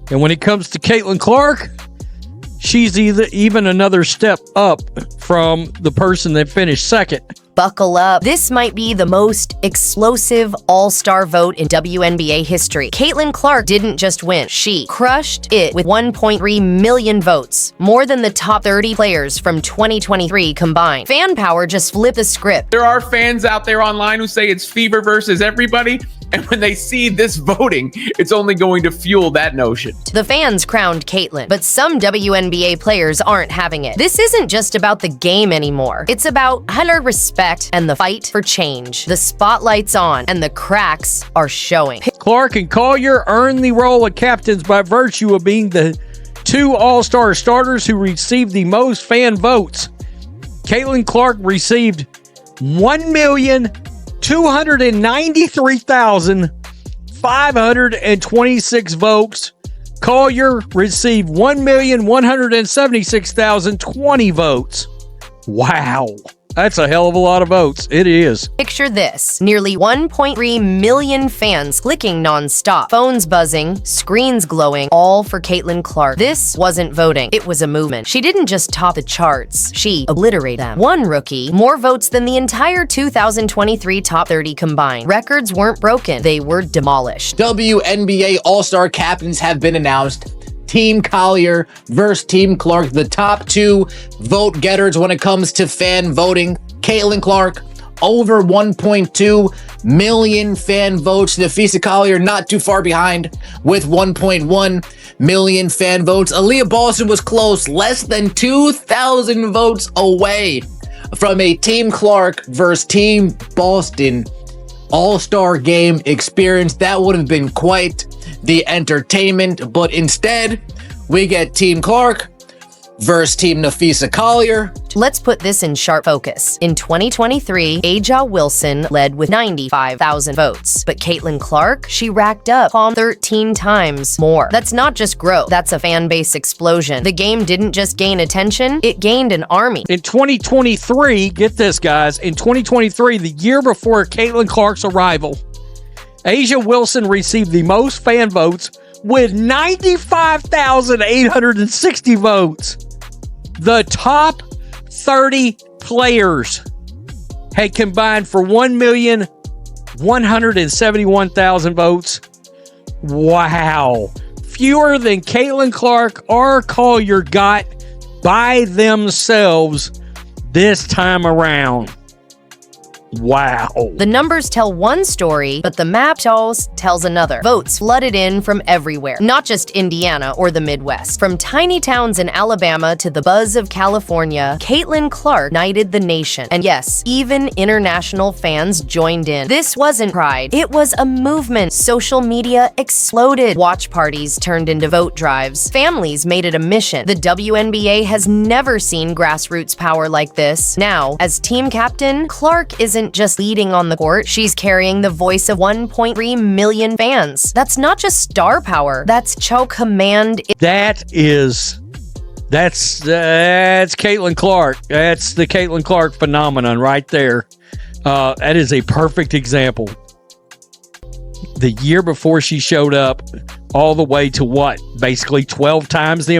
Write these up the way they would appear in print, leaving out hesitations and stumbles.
And when it comes to Caitlin Clark, she's even another step up from the person that finished second. Buckle up. This might be the most explosive all-star vote in WNBA history. Caitlin Clark didn't just win. She crushed it with 1.3 million votes, more than the top 30 players from 2023 combined. Fan power just flipped the script. There are fans out there online who say it's Fever versus everybody, and when they see this voting, it's only going to fuel that notion. The fans crowned Caitlin, but some WNBA players aren't having it. This isn't just about the game anymore. It's about utter respect and the fight for change. The spotlight's on, and the cracks are showing. Clark and Collier earned the role of captains by virtue of being the two all-star starters who received the most fan votes. Caitlin Clark received 1,293,526 votes. Collier received 1,176,020 votes. Wow. That's a hell of a lot of votes. It is. Picture this. Nearly 1.3 million fans clicking nonstop. Phones buzzing, screens glowing, all for Caitlin Clark. This wasn't voting. It was a movement. She didn't just top the charts. She obliterated them. One rookie, more votes than the entire 2023 top 30 combined. Records weren't broken. They were demolished. WNBA All-Star captains have been announced. Team Collier versus Team Clark, the top two vote getters when it comes to fan voting. Caitlin Clark, over 1.2 million fan votes. Napheesa Collier not too far behind with 1.1 million fan votes. Aaliyah Boston was close, less than 2,000 votes away from a Team Clark versus Team Boston all-star game experience. That would have been quite the entertainment, but instead we get Team Clark versus Team Napheesa Collier. Let's put this in sharp focus. In 2023, 𝐄𝐍𝐓 Wilson led with 95,000 votes, but Caitlin Clark, she racked up 13 times more. That's not just growth, that's a fan base explosion. The game didn't just gain attention, it gained an army. In 2023, get this guys, in 2023, the year before Caitlin Clark's arrival, 𝐄𝐍𝐓 Wilson received the most fan votes with 95,860 votes. The top 30 players had combined for 1,171,000 votes. Wow. Fewer than Caitlin Clark or Collier got by themselves this time around. Wow. The numbers tell one story, but the map tells another. Votes flooded in from everywhere, not just Indiana or the Midwest. From tiny towns in Alabama to the buzz of California, Caitlin Clark united the nation. And yes, even international fans joined in. This wasn't pride, it was a movement. Social media exploded. Watch parties turned into vote drives. Families made it a mission. The WNBA has never seen grassroots power like this. Now, as team captain, Clark isn't just leading on the court, she's carrying the voice of 1.3 million fans. That's not just star power, that's choke command. That's Caitlin Clark. That's the Caitlin Clark phenomenon right there. That is a perfect example. The year before she showed up, all the way to what? Basically 13 times the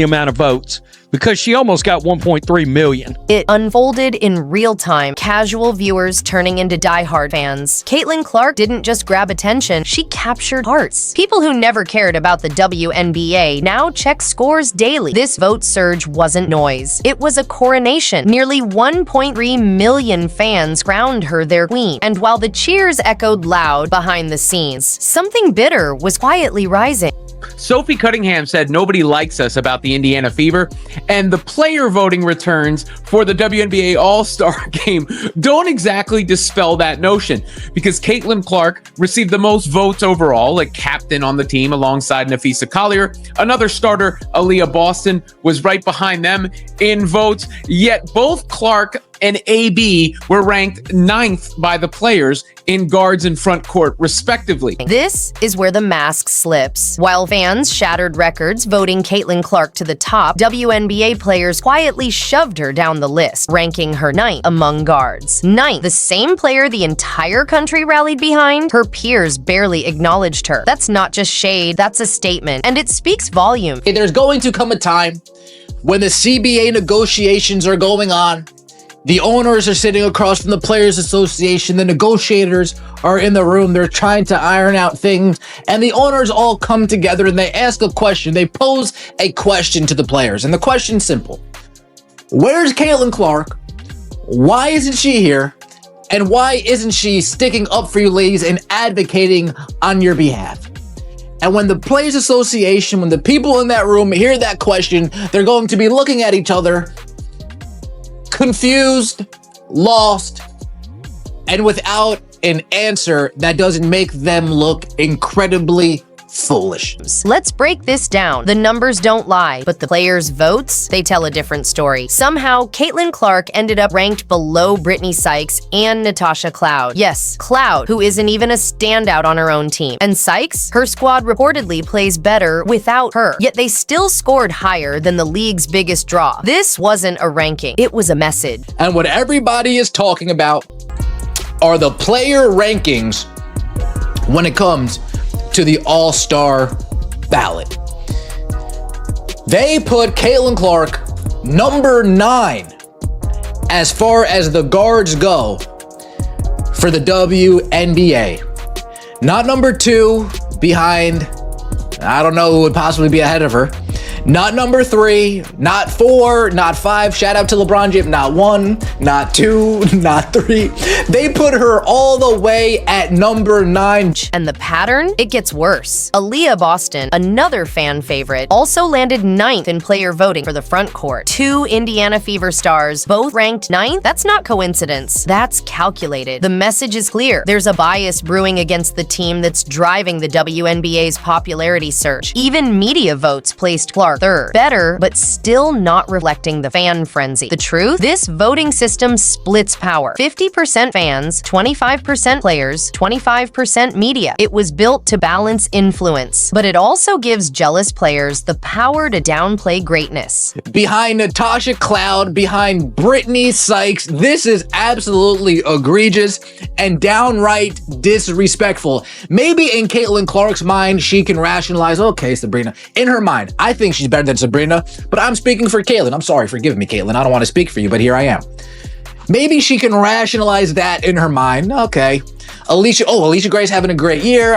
amount of votes, because she almost got 1.3 million. It unfolded in real time, casual viewers turning into diehard fans. Caitlin Clark didn't just grab attention, she captured hearts. People who never cared about the WNBA now check scores daily. This vote surge wasn't noise, it was a coronation. Nearly 1.3 million fans crowned her their queen. And while the cheers echoed loud behind the scenes, something bitter was quietly rising. Sophie Cunningham said nobody likes us about the Indiana Fever, and the player voting returns for the WNBA All-Star game don't exactly dispel that notion, because Caitlin Clark received the most votes overall, like captain on the team alongside Napheesa Collier. Another starter, Aaliyah Boston, was right behind them in votes, yet both Clark and AB were ranked 9th by the players in guards and front court, respectively. This is where the mask slips. While fans shattered records voting Caitlin Clark to the top, WNBA players quietly shoved her down the list, ranking her 9th among guards. 9th, the same player the entire country rallied behind? Her peers barely acknowledged her. That's not just shade, that's a statement, and it speaks volume. There's going to come a time when the CBA negotiations are going on. The owners are sitting across from the Players Association. The negotiators are in the room. They're trying to iron out things. And the owners all come together and they ask a question. They pose a question to the players. And the question's simple. Where's Caitlin Clark? Why isn't she here? And why isn't she sticking up for you ladies and advocating on your behalf? And when the Players Association, when the people in that room hear that question, they're going to be looking at each other confused, lost, and without an answer that doesn't make them look incredibly foolish. Let's break this down. The numbers don't lie, but the players' votes, they tell a different story. Somehow, Caitlin Clark ended up ranked below Brittany Sykes and Natasha Cloud. Yes, Cloud, who isn't even a standout on her own team. And Sykes, her squad reportedly plays better without her, yet they still scored higher than the league's biggest draw. This wasn't a ranking, it was a message. And what everybody is talking about are the player rankings when it comes to the All-Star ballot. They put Caitlin Clark number 9 as far as the guards go for the WNBA. Not number 2 behind, I don't know who would possibly be ahead of her. Not number 3, not 4, not 5. Shout out to LeBron James. Not 1, not 2, not 3. They put her all the way at number 9. And the pattern? It gets worse. Aaliyah Boston, another fan favorite, also landed 9th in player voting for the front court. 2 Indiana Fever stars, both ranked 9th? That's not coincidence. That's calculated. The message is clear. There's a bias brewing against the team that's driving the WNBA's popularity surge. Even media votes placed Clark 3rd. Better, but still not reflecting the fan frenzy. The truth? This voting system splits power. 50% fans, 25% players, 25% media. It was built to balance influence, but it also gives jealous players the power to downplay greatness. Behind Natasha Cloud, behind Brittany Sykes, this is absolutely egregious and downright disrespectful. Maybe in Caitlin Clark's mind, she can rationalize, okay, Sabrina. In her mind, I think she's better than Sabrina, but I'm speaking for Caitlin. I'm sorry, forgive me, Caitlin. I don't want to speak for you, but here I am. Maybe she can rationalize that in her mind. Okay, Alicia Gray's having a great year.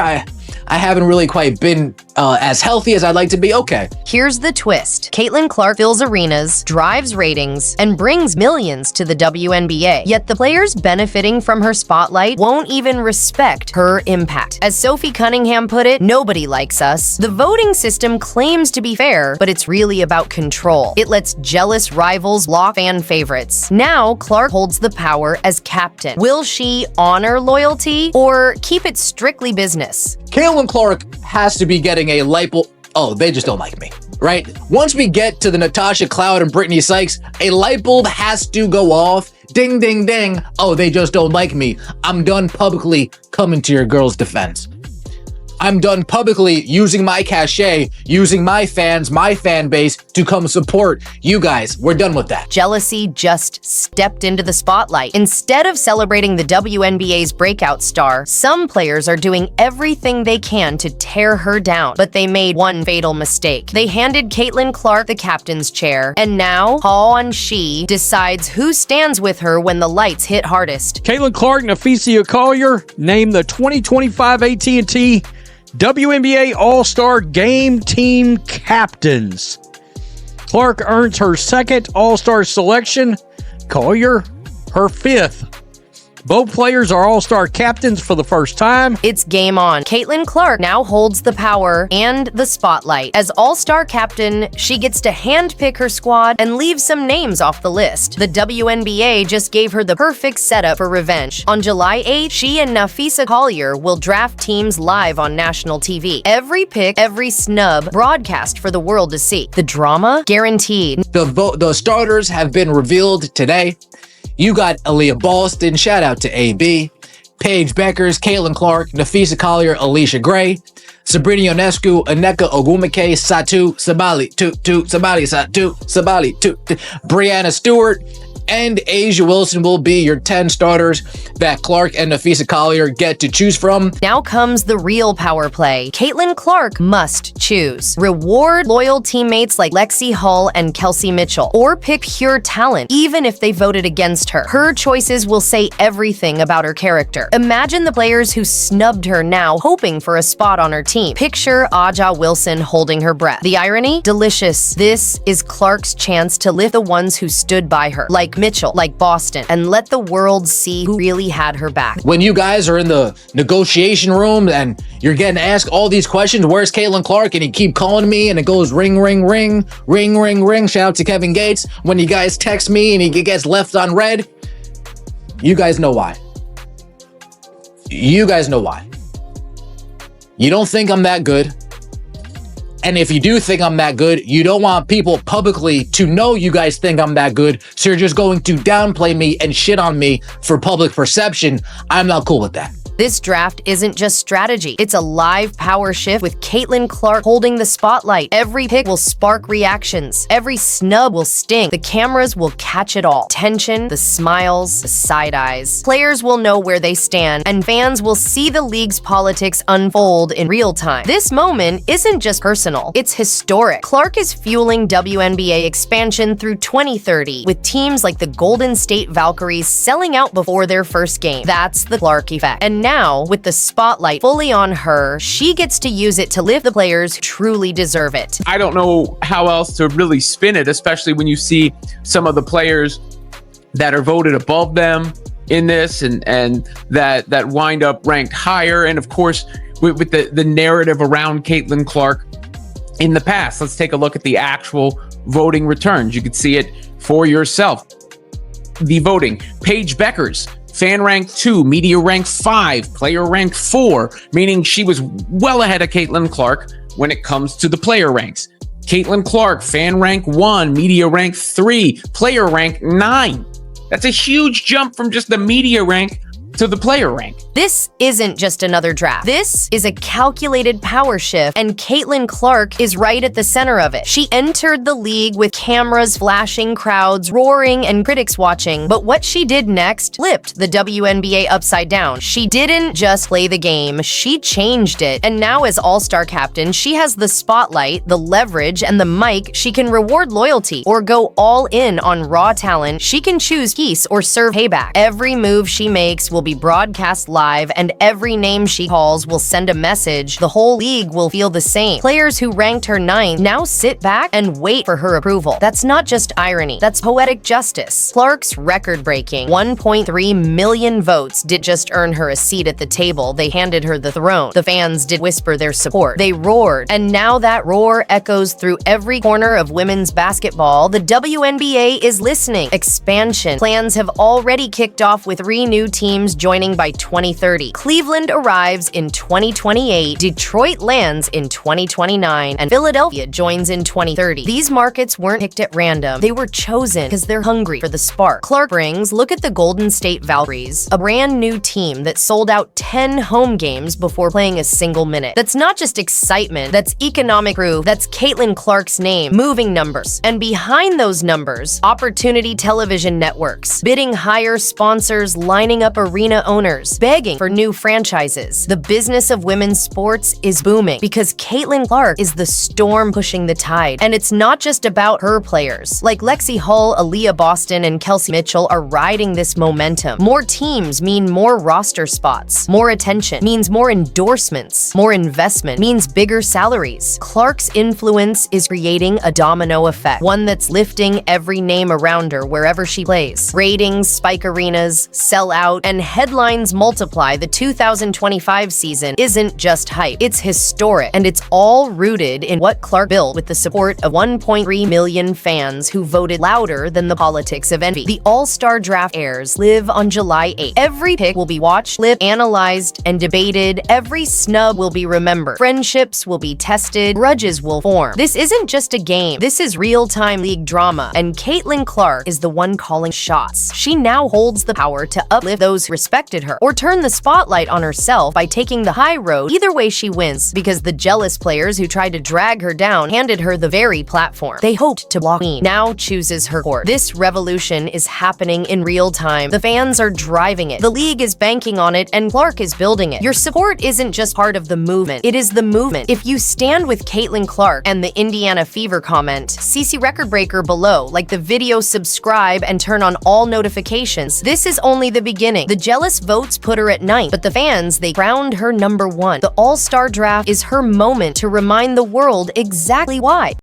I haven't really quite been as healthy as I'd like to be. Okay. Here's the twist. Caitlin Clark fills arenas, drives ratings, and brings millions to the WNBA. Yet the players benefiting from her spotlight won't even respect her impact. As Sophie Cunningham put it, nobody likes us. The voting system claims to be fair, but it's really about control. It lets jealous rivals lock fan favorites. Now, Clark holds the power as captain. Will she honor loyalty or keep it strictly business? Caitlin Clark has to be getting a light bulb. Oh, they just don't like me, right? Once we get to the Natasha Cloud and Brittany Sykes, a light bulb has to go off. Ding, ding, ding. Oh, they just don't like me. I'm done publicly coming to your girl's defense. I'm done publicly using my cachet, using my fans, my fan base to come support you guys. We're done with that. Jealousy just stepped into the spotlight. Instead of celebrating the WNBA's breakout star, some players are doing everything they can to tear her down. But they made one fatal mistake. They handed Caitlin Clark the captain's chair, and now she decides who stands with her when the lights hit hardest. Caitlin Clark and Ephesia Collier named the 2025 AT&T WNBA All-Star Game Team Captains. Clark earns her 2nd All-Star selection, Collier her 5th. Both players are All-Star captains for the first time. It's game on. Caitlin Clark now holds the power and the spotlight. As All-Star captain, she gets to handpick her squad and leave some names off the list. The WNBA just gave her the perfect setup for revenge. On July 8th, she and Ephesia Collier will draft teams live on national TV. Every pick, every snub, broadcast for the world to see. The drama? Guaranteed. The starters have been revealed today. You got Aaliyah Boston, shout out to AB, Paige Beckers, Caitlin Clark, Napheesa Collier, Alicia Gray, Sabrina Ionescu, Nneka Ogwumike, Satu, Sabali, Brianna Stewart, and Asia Wilson will be your 10 starters that Clark and Napheesa Collier get to choose from. Now comes the real power play. Caitlin Clark must choose. Reward loyal teammates like Lexi Hull and Kelsey Mitchell, or pick pure talent, even if they voted against her. Her choices will say everything about her character. Imagine the players who snubbed her now hoping for a spot on her team. Picture 𝐄𝐍𝐓 Wilson holding her breath. The irony? Delicious. This is Clark's chance to lift the ones who stood by her, like Mitchell, like Boston, and let the world see who really had her back. When you guys are in the negotiation room and you're getting asked all these questions, where's Caitlin Clark? And you keep calling me and it goes ring, ring, ring, ring, ring, ring. Shout out to Kevin Gates. When you guys text me and he gets left on red, you guys know why. You guys know why. You don't think I'm that good. And if you do think I'm that good, you don't want people publicly to know you guys think I'm that good, so you're just going to downplay me and shit on me for public perception. I'm not cool with that. This draft isn't just strategy. It's a live power shift with Caitlin Clark holding the spotlight. Every pick will spark reactions. Every snub will sting. The cameras will catch it all. Tension, the smiles, the side eyes. Players will know where they stand, and fans will see the league's politics unfold in real time. This moment isn't just personal. It's historic. Clark is fueling WNBA expansion through 2030, with teams like the Golden State Valkyries selling out before their first game. That's the Clark effect. And now, with the spotlight fully on her, she gets to use it to lift the players who truly deserve it. I don't know how else to really spin it, especially when you see some of the players that are voted above them in this and that wind up ranked higher. And of course, with the narrative around Caitlin Clark in the past. Let's take a look at the actual voting returns. You can see it for yourself. The voting: Paige Beckers, fan rank 2, media rank 5, player rank 4, meaning she was well ahead of Caitlin Clark when it comes to the player ranks. Caitlin Clark, fan rank 1, media rank 3, player rank 9. That's a huge jump from just the media rank to the player rank. This isn't just another draft. This is a calculated power shift, and Caitlin Clark is right at the center of it. She entered the league with cameras flashing, crowds roaring, and critics watching, but what she did next flipped the WNBA upside down. She didn't just play the game, she changed it, and now as all-star captain, she has the spotlight, the leverage, and the mic. She can reward loyalty or go all in on raw talent. She can choose peace or serve payback. Every move she makes will be broadcast live, and every name she calls will send a message. The whole league will feel the same. Players who ranked her 9th now sit back and wait for her approval. That's not just irony, that's poetic justice. Clark's record-breaking 1.3 million votes did just earn her a seat at the table. They handed her the throne. The fans did whisper their support. They roared, and now that roar echoes through every corner of women's basketball. The WNBA is listening. Expansion plans have already kicked off with 3 new teams joining by 2030. Cleveland arrives in 2028, Detroit lands in 2029, and Philadelphia joins in 2030. These markets weren't picked at random. They were chosen because they're hungry for the spark. Clark brings, look at the Golden State Valkyries, a brand new team that sold out 10 home games before playing a single minute. That's not just excitement, that's economic proof. That's Caitlin Clark's name, moving numbers. And behind those numbers, Opportunity Television networks, bidding higher, sponsors lining up arena owners, begging for new franchises. The business of women's sports is booming because Caitlin Clark is the storm pushing the tide. And it's not just about her players. Like Lexi Hull, Aaliyah Boston, and Kelsey Mitchell are riding this momentum. More teams mean more roster spots. More attention means more endorsements. More investment means bigger salaries. Clark's influence is creating a domino effect, one that's lifting every name around her wherever she plays. Ratings spike arenas, sell out, and headlines multiply. multiply, the 2025 season isn't just hype. It's historic, and it's all rooted in what Clark built with the support of 1.3 million fans who voted louder than the politics of envy. The All-Star Draft airs live on July 8th. Every pick will be watched, lived, analyzed, and debated. Every snub will be remembered. Friendships will be tested. Grudges will form. This isn't just a game. This is real-time league drama, and Caitlin Clark is the one calling shots. She now holds the power to uplift those who respected her, or turn the spotlight on herself by taking the high road. Either way, she wins, because the jealous players who tried to drag her down handed her the very platform they hoped to block. Queen now chooses her court. This revolution is happening in real time. The fans are driving it. The league is banking on it, and Clark is building it. Your support isn't just part of the movement. It is the movement. If you stand with Caitlin Clark and the Indiana Fever, comment CC Record Breaker below, like the video, subscribe, and turn on all notifications. This is only the beginning. The jealous votes put her at 9th, but the fans, they crowned her #1. The All-Star Draft is her moment to remind the world exactly why.